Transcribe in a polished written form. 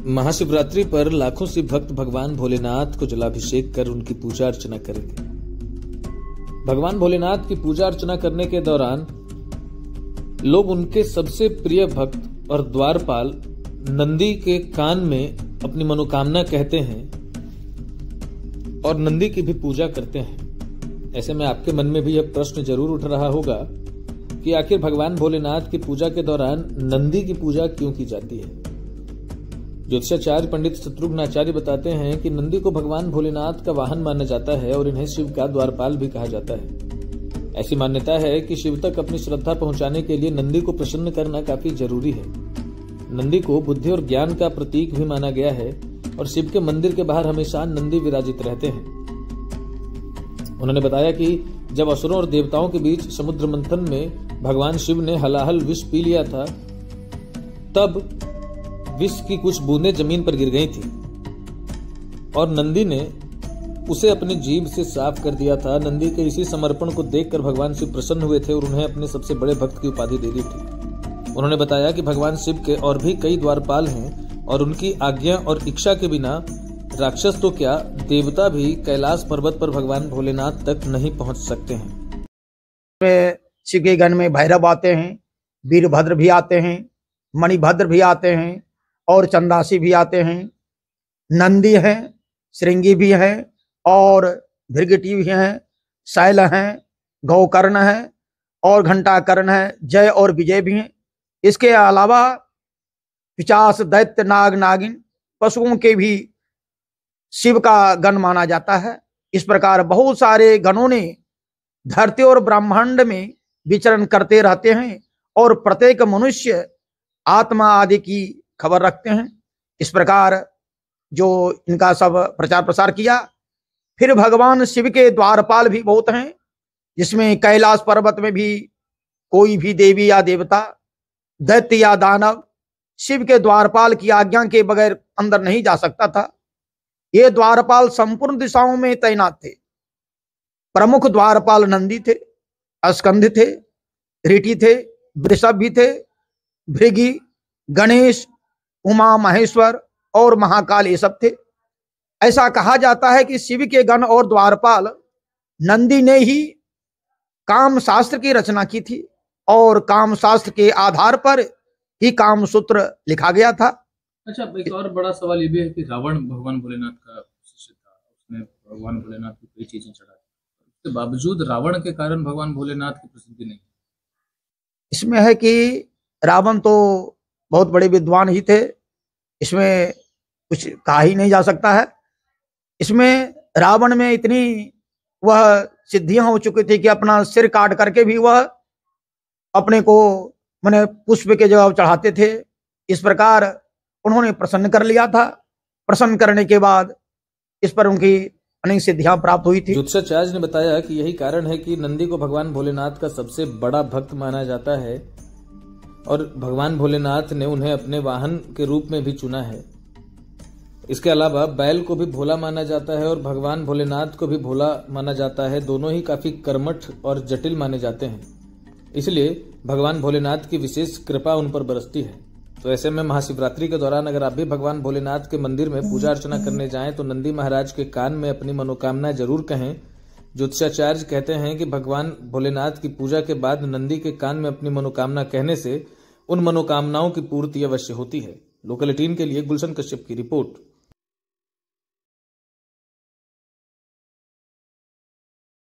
महाशिवरात्रि पर लाखों से भक्त भगवान भोलेनाथ को जलाभिषेक कर उनकी पूजा अर्चना करेंगे। भगवान भोलेनाथ की पूजा अर्चना करने के दौरान लोग उनके सबसे प्रिय भक्त और द्वारपाल नंदी के कान में अपनी मनोकामना कहते हैं और नंदी की भी पूजा करते हैं। ऐसे में आपके मन में भी यह प्रश्न जरूर उठ रहा होगा कि आखिर भगवान भोलेनाथ की पूजा के दौरान नंदी की पूजा क्यों की जाती है। ज्योतिषाचार्य पंडित शत्रुघ्न आचार्य बताते हैं कि नंदी को भगवान भोलेनाथ का वाहन माना जाता है और इन्हें शिव का द्वारपाल भी कहा जाता है। ऐसी मान्यता है कि शिव तक अपनी श्रद्धा पहुंचाने के लिए नंदी को प्रसन्न करना काफी जरूरी है। नंदी को बुद्धि और ज्ञान का प्रतीक भी माना गया है और शिव के मंदिर के बाहर हमेशा नंदी विराजित रहते हैं। उन्होंने बताया कि जब असुरों और देवताओं के बीच समुद्र मंथन में भगवान शिव ने हलाहल विष पी लिया था, तब विष की कुछ बूंदें जमीन पर गिर गई थी और नंदी ने उसे अपनी जीभ से साफ कर दिया था। नंदी के इसी समर्पण को देखकर भगवान शिव प्रसन्न हुए थे और उन्हें अपने सबसे बड़े भक्त की उपाधि दे दी थी। उन्होंने बताया कि भगवान शिव के और भी कई द्वारपाल हैं और उनकी आज्ञा और इच्छा के बिना राक्षस तो क्या, देवता भी कैलाश पर्वत पर भगवान भोलेनाथ तक नहीं पहुंच सकते हैं। शिव के गण में भैरव आते हैं, वीरभद्र भी आते हैं, मणिभद्र भी आते हैं और चंदासी भी आते हैं। नंदी हैं, श्रृंगी भी हैं और भृगटी भी हैं, शैल हैं, गौकर्ण हैं और घंटाकर्ण हैं, जय और विजय भी हैं। इसके अलावा 50 दैत्य, नाग, नागिन, पशुओं के भी शिव का गण माना जाता है। इस प्रकार बहुत सारे गणों ने धरती और ब्रह्मांड में विचरण करते रहते हैं और प्रत्येक मनुष्य आत्मा आदि की खबर रखते हैं। इस प्रकार जो इनका सब प्रचार प्रसार किया। फिर भगवान शिव के द्वारपाल भी बहुत हैं, जिसमें कैलाश पर्वत में भी कोई भी देवी या देवता, दैत्य या दानव शिव के द्वारपाल की आज्ञा के बगैर अंदर नहीं जा सकता था। ये द्वारपाल संपूर्ण दिशाओं में तैनात थे। प्रमुख द्वारपाल नंदी थे, स्कंद थे, ऋषि थे, वृषभ भी थे, भृगि, गणेश, उमा महेश्वर और महाकाल ये सब थे। ऐसा कहा जाता है कि शिव के गण और द्वारपाल नंदी ने ही काम शास्त्र की रचना की थी और काम शास्त्र के आधार पर ही काम सूत्र लिखा गया था। अच्छा, एक और बड़ा सवाल ये भी है कि रावण भगवान भोलेनाथ का शिष्य था, उसने भगवान भोलेनाथ को कई चीजें चढ़ाई, उसके बावजूद रावण के कारण भगवान भोलेनाथ की प्रसिद्धि नहीं। इसमें है कि रावण तो बहुत बड़े विद्वान ही थे, इसमें कुछ कहा ही नहीं जा सकता है। इसमें रावण में इतनी वह सिद्धियां हो चुकी थी कि अपना सिर काट करके भी वह अपने को माने पुष्प के जवाब चढ़ाते थे। इस प्रकार उन्होंने प्रसन्न कर लिया था। प्रसन्न करने के बाद इस पर उनकी अनेक सिद्धियां प्राप्त हुई थी। ज्योतिषाचार्य ने बताया कि यही कारण है कि नंदी को भगवान भोलेनाथ का सबसे बड़ा भक्त माना जाता है और भगवान भोलेनाथ ने उन्हें अपने वाहन के रूप में भी चुना है। इसके अलावा बैल को भी भोला माना जाता है और भगवान भोलेनाथ को भी भोला माना जाता है। दोनों ही काफी कर्मठ और जटिल माने जाते हैं, इसलिए भगवान भोलेनाथ की विशेष कृपा उन पर बरसती है। तो ऐसे में महाशिवरात्रि के दौरान अगर आप भी भगवान भोलेनाथ के मंदिर में पूजा अर्चना करने जाएं तो नंदी महाराज के कान में अपनी मनोकामना जरूर कहें। ज्योतिषाचार्य कहते हैं कि भगवान भोलेनाथ की पूजा के बाद नंदी के कान में अपनी मनोकामना कहने से उन मनोकामनाओं की पूर्ति अवश्य होती है। लोकल 18 के लिए गुलशन कश्यप की रिपोर्ट।